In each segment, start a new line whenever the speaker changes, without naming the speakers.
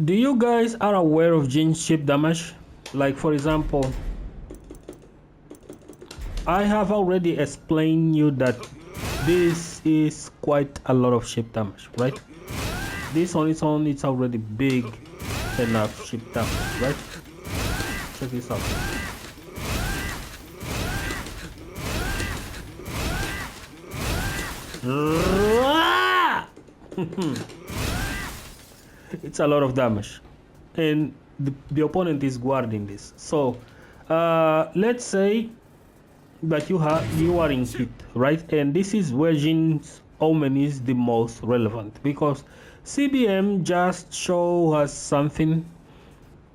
Do you guys are aware of gene chip damage? Like for example, I have already explained you that this is quite a lot of chip damage, right? This on its own, it's already big enough chip damage, right? Check this out. It's a lot of damage, and the opponent is guarding this. So let's say that you are in hit, right? And this is where Jin's Omen is the most relevant, because CBM just show us something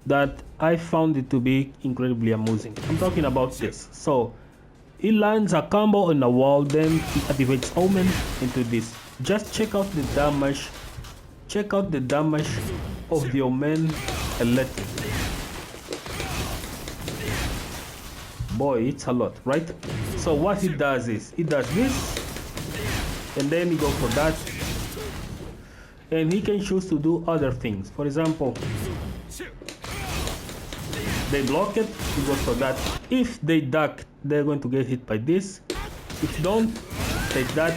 that I found it to be incredibly amusing. I'm talking about this. So it lands a combo on the wall, then it activates Omen into this. Just check out the damage. Check out the damage of the Omen Electric. Boy, it's a lot, right? So what it does is, it does this, and then he goes for that, and he can choose to do other things. For example, they block it, he goes for that. If they duck, they're going to get hit by this. If don't, take that.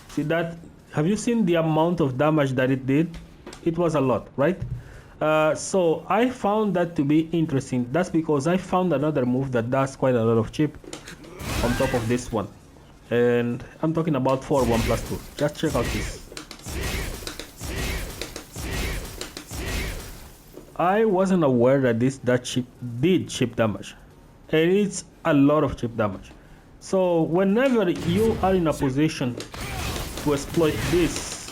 See that? Have you seen the amount of damage that it did? It was a lot, right? So I found that to be interesting. That's because I found another move that does quite a lot of chip on top of this one. And I'm talking about 4-1+2. Just check out this. I wasn't aware that that chip did chip damage. And it's a lot of chip damage. So whenever you are in a position to exploit this,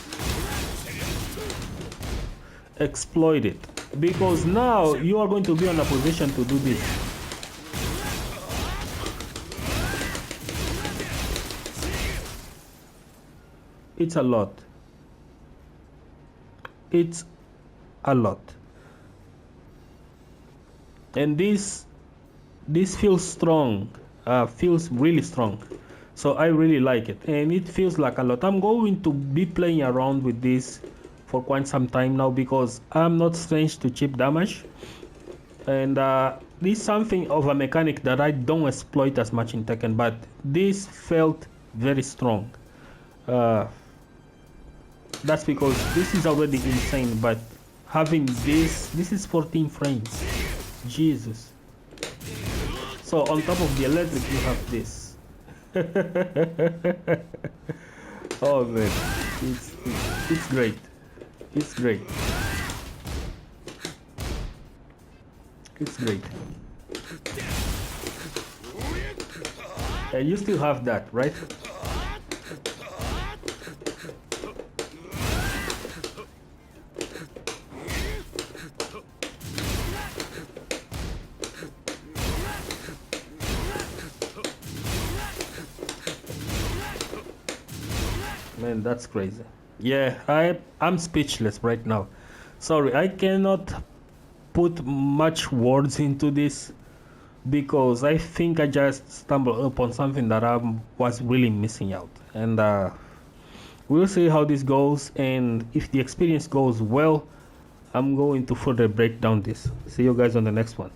exploit it, because now you are going to be in a position to do this. It's a lot. It's a lot. And this feels strong, feels really strong. So I really like it, and it feels like a lot. I'm going to be playing around with this for quite some time now, because I'm not strange to chip damage, and this is something of a mechanic that I don't exploit as much in Tekken, but this felt very strong. That's because this is already insane, but having this is 14 frames. Jesus. So on top of the electric, you have this. Oh man, it's great. It's great. It's great. And you still have that, right? Man, that's crazy. Yeah, I'm speechless right now. Sorry, I cannot put much words into this, because I think I just stumbled upon something that I was really missing out. And we'll see how this goes, and if the experience goes well, I'm going to further break down this. See you guys on the next one.